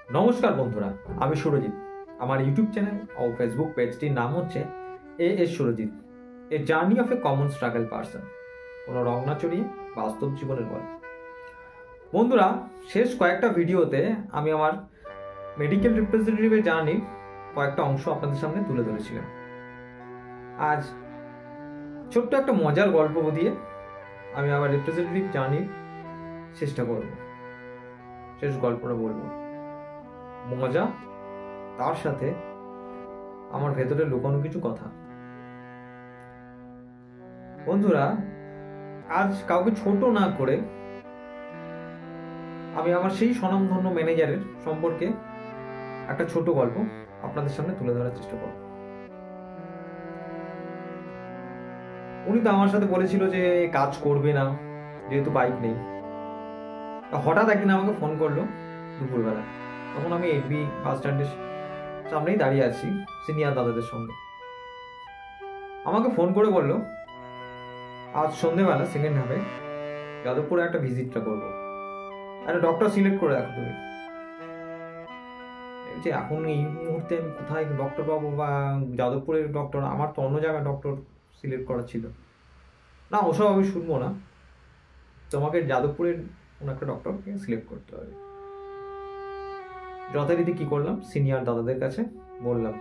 নমস্কার বন্ধুরা, আমি সুরজিৎ। আমার ইউটিউব চ্যানেল ও ফেসবুক পেজটির নাম হচ্ছে as Surajit, a journey of a common struggle person. কোনো রং না চড়িয়ে বাস্তব জীবনের গল্প। বন্ধুরা, শেষ কয়েকটা ভিডিওতে আমি আমার মেডিকেল রিপ্রেজেন্টেটিভের জার্নির কয়েকটা অংশ আপনাদের সামনে তুলে ধরেছিলাম। আজ ছোট্ট একটা মজার গল্প দিয়ে আমি আমার রিপ্রেজেন্টেটিভ জার্নির চেষ্টা করব। শেষ গল্পটা বলবো। মজা, তার সাথে আমার ভেতরে লুকানো কিছু কথা। বন্ধুরা, আজ কাউকে ছোট না করে আমি আমার সেই স্বনামধন্য ম্যানেজারের সম্পর্কে একটা ছোট গল্প আপনাদের সামনে তুলে ধরার চেষ্টা করব। উনি তো আমার সাথে বলেছিল যে কাজ করবে না, যেহেতু বাইক নেই। হঠাৎ একদিন আমাকে ফোন করলো দুপুরবেলা। তখন আমি এফবি বাস স্ট্যান্ডের সামনেই দাঁড়িয়ে আছি সিনিয়র দাদাদের সঙ্গে। আমাকে ফোন করে বললো, আজ সন্ধেবেলা সেকেন্ড হাফে যাদবপুরে একটা ভিজিটটা করবো, একটা ডক্টর সিলেক্ট করে রাখো তুমি। যে এখন এই মুহূর্তে আমি কোথায় ডক্টর পাবো, বা যাদবপুরের ডক্টর, আমার তো অন্য জায়গায় ডক্টর সিলেক্ট করা ছিল। না, ওসব আমি শুনবো না, তোমাকে যাদবপুরের কোনো একটা ডক্টরকে সিলেক্ট করতে হবে। যথারীতি কি করলাম, সিনিয়র দাদাদের কাছে বললাম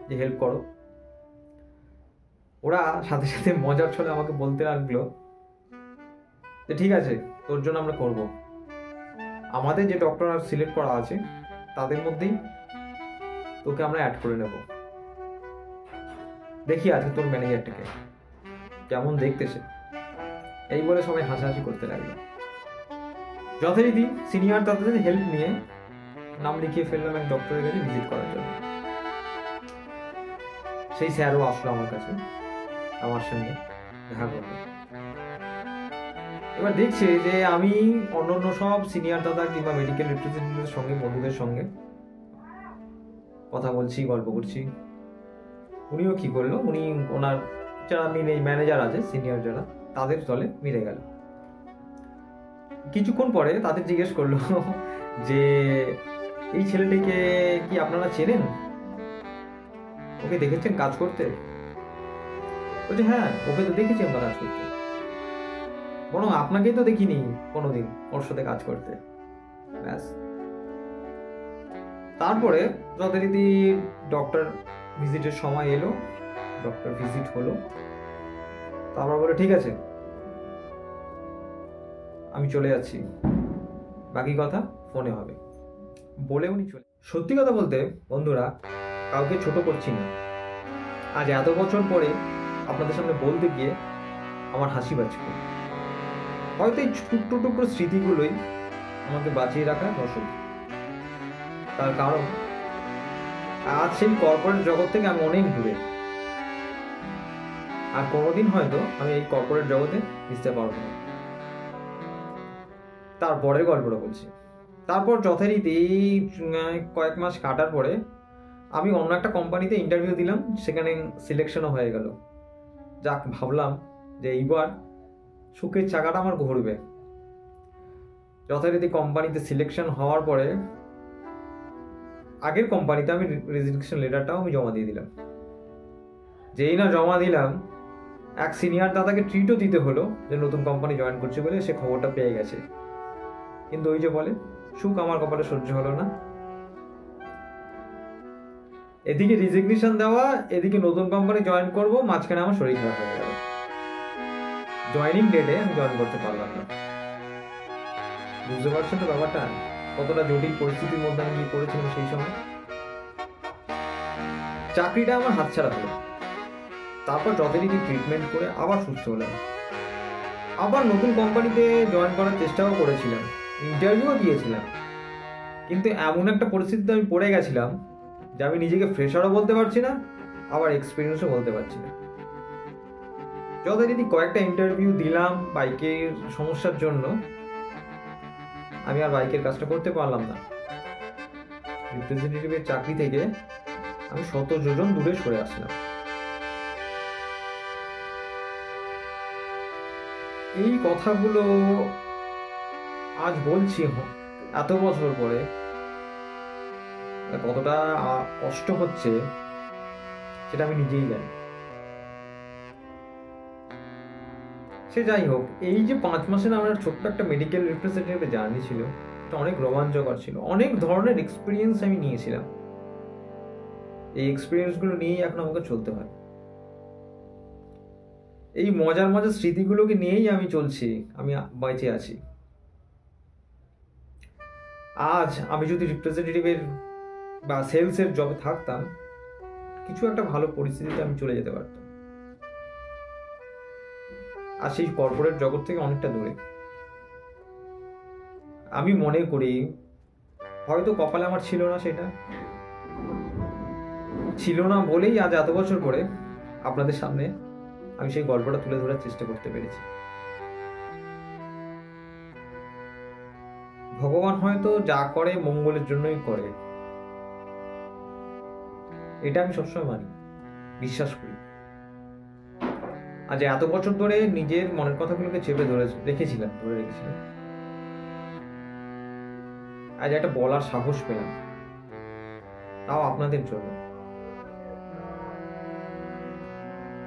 যে হেল্প করো। ওরা সাথে সাথে মজার ছলে আমাকে বলতে লাগলো যে ঠিক আছে, তোর জন্য আমরা করব। আমাদের যে ডক্টর সিলেক্ট করা আছে তাদের মধ্যেই তোকে আমরা অ্যাড করে নেব। দেখি আজকে তোর ম্যানেজারটাকে কেমন দেখতে সে। এই বলে সবাই হাসাহাসি করতে লাগলো। যথারীতি সিনিয়র দাদাদের হেল্প নিয়ে নাম লিখিয়ে ফেললাম এক ডক্টরের কাছে ভিজিট করার জন্য। সেই স্যারও আসলো আমার কাছে, আমার সঙ্গে দেখা করলো। এবার দেখছে যে আমি অন্যান্য সব সিনিয়র দাদা কিংবা মেডিকেল রিপ্রেজেন্টেটিভের সঙ্গে, বন্ধুদের সঙ্গে কথা বলছি, গল্প করছি। উনিও কি করলো, উনি ওনার যারা ম্যানেজার আছে সিনিয়র যারা, তাদের দলে মিলে গেল। কিছুক্ষণ পরে তাদের জিজ্ঞেস করলো যে এই ছেলেটিকে কি আপনারা চেনেন, ওকে দেখেছেন কাজ করতে? বলছে হ্যাঁ, ওকে তো দেখেছি আমরা কাজ করতে, বরং আপনাকেই তো দেখিনি কোনোদিন ওর সাথে কাজ করতে। ব্যাস। তারপরে যথারীতি ডক্টর ভিজিটের সময় এলো, ডক্টর ভিজিট হলো। তারপর বলে ঠিক আছে, আমি চলে যাচ্ছি, বাকি কথা ফোনে হবে বলে উনি চলে। সত্যি কথা বলতে বন্ধুরা, কাউকে ছোট করছি না। আজ এত বছর পরে আপনাদের সামনে বলতে গিয়ে আমার হাসি পাচ্ছে। হয়তো এই টুকরো টুকরো স্মৃতিগুলোই আমাকে বাঁচিয়ে রাখার রসদ। তার কারণ আজ সেই কর্পোরেট জগৎ থেকে আমি অনেক দূরে, আর কোনোদিন হয়তো আমি এই কর্পোরেট জগতে মিশতে পারবো না। তারপরের গল্পটা বলছি। তারপর যথারীতি কয়েক মাস কাটার পরে আমি অন্য একটা কোম্পানিতে ইন্টারভিউ দিলাম, সেখানে সিলেকশনও হয়ে গেল। যাক, ভাবলাম যে এইবার সুখের চাকাটা আমার ঘুরবে। যথারীতি কোম্পানিতে সিলেকশন হওয়ার পরে আগের কোম্পানিতে আমি রেজিগনেশন লেটারটাও আমি জমা দিয়ে দিলাম। যেই না জমা দিলাম, এক সিনিয়র দাদাকে ট্রিটও দিতে হলো যে নতুন কোম্পানি জয়েন করছে বলে সে খবরটা পেয়ে গেছে। কিন্তু ওই যে বলে, সুখ আমার কপালে সহ্য হলো না। এদিকে রিজিগনেশন দেওয়া, এদিকে নতুন কোম্পানি জয়েন করব, মাঝখানে আমার শরীর খারাপ হয়ে গেল। জয়েনিং ডেটে আমি জয়েন করতে পারলাম না। বুঝতে পারছেন তো ব্যাপারটা, কতটা জটিল পরিস্থিতির মধ্যে আমি গিয়ে পড়েছিলাম সেই সময়। চাকরিটা আমার হাতছাড়া হলো। তারপর যথারীতি ট্রিটমেন্ট করে আবার সুস্থ হলাম। আবার নতুন কোম্পানিতে জয়েন করার চেষ্টাও করেছিলাম, ইন্টারভিউও দিয়েছিলাম। কিন্তু এমন একটা পরিস্থিতিতে আমি পড়ে গেছিলাম যে আমি নিজেকে ফ্রেশারও বলতে পারছি না, আবার এক্সপিরিয়েন্সও বলতে পারছি না। যথারীতি কয়েকটা ইন্টারভিউ দিলাম, বাইকের সমস্যার জন্য আমি আর বাইকের কাজটা করতে পারলাম না। রিপ্রেজেন্টেটিভের চাকরি থেকে আমি 100 যোজন দূরে সরে আসলাম। এই কথাগুলো আজ বলছি এত বছর পরে, কতটা কষ্ট হচ্ছে সেটা আমি নিজেই জানি। সে যাই হোক, এই যে 5 মাসের আমার ছোট্ট একটা মেডিকেল রিপ্রেজেন্টেটিভের জার্নি ছিল, এটা অনেক রোমাঞ্চকর ছিল। অনেক ধরনের এক্সপিরিয়েন্স আমি নিয়েছিলাম। এই এক্সপিরিয়েন্সগুলো নিয়েই এখন আমাকে চলতে হয়। এই মজার মজার স্মৃতিগুলোকে নিয়েই আমি চলছি, আমি বেঁচে আছি। আজ আমি যদি রিপ্রেজেন্টেটিভের বা সেলসের জবে থাকতাম, কিছু একটা ভালো পরিস্থিতিতে আমি চলে যেতে পারতাম। আর সেই কর্পোরেট জগৎ থেকে অনেকটা দূরে। আমি মনে করি হয়তো কপালে আমার ছিল না, সেটা ছিল না বলেই আজ এত বছর পরে আপনাদের সামনে আমি সেই গল্পটা তুলে ধরার চেষ্টা করতে পেরেছি। ভগবান হয়তো যা করে মঙ্গলের জন্যই করে, এটা আমি সবসময় মানি, বিশ্বাস করি। আজ এত বছর ধরে নিজের মনের কথাগুলোকে চেপে ধরে রেখেছিলাম। আজ একটা বলার সাহস পেলাম, তাও আপনাদের জন্য।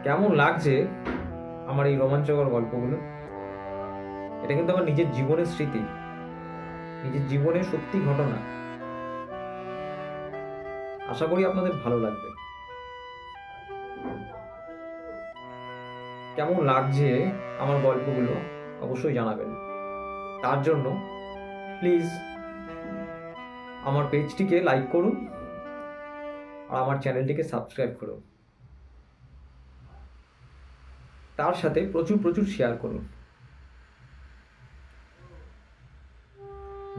কেমন লাগছে আমার এই রোমাঞ্চকর গল্পগুলো? এটা কিন্তু আমার নিজের জীবনের স্মৃতি, নিজের জীবনের সত্যি ঘটনা। আশা করি আপনাদের ভালো লাগবে। কেমন লাগছে আমার গল্পগুলো অবশ্যই জানাবেন। তার জন্য প্লিজ আমার পেজটিকে লাইক করুন আর আমার চ্যানেলটিকে সাবস্ক্রাইব করুন। তার সাথে প্রচুর প্রচুর শেয়ার করুন।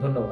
ধন্যবাদ।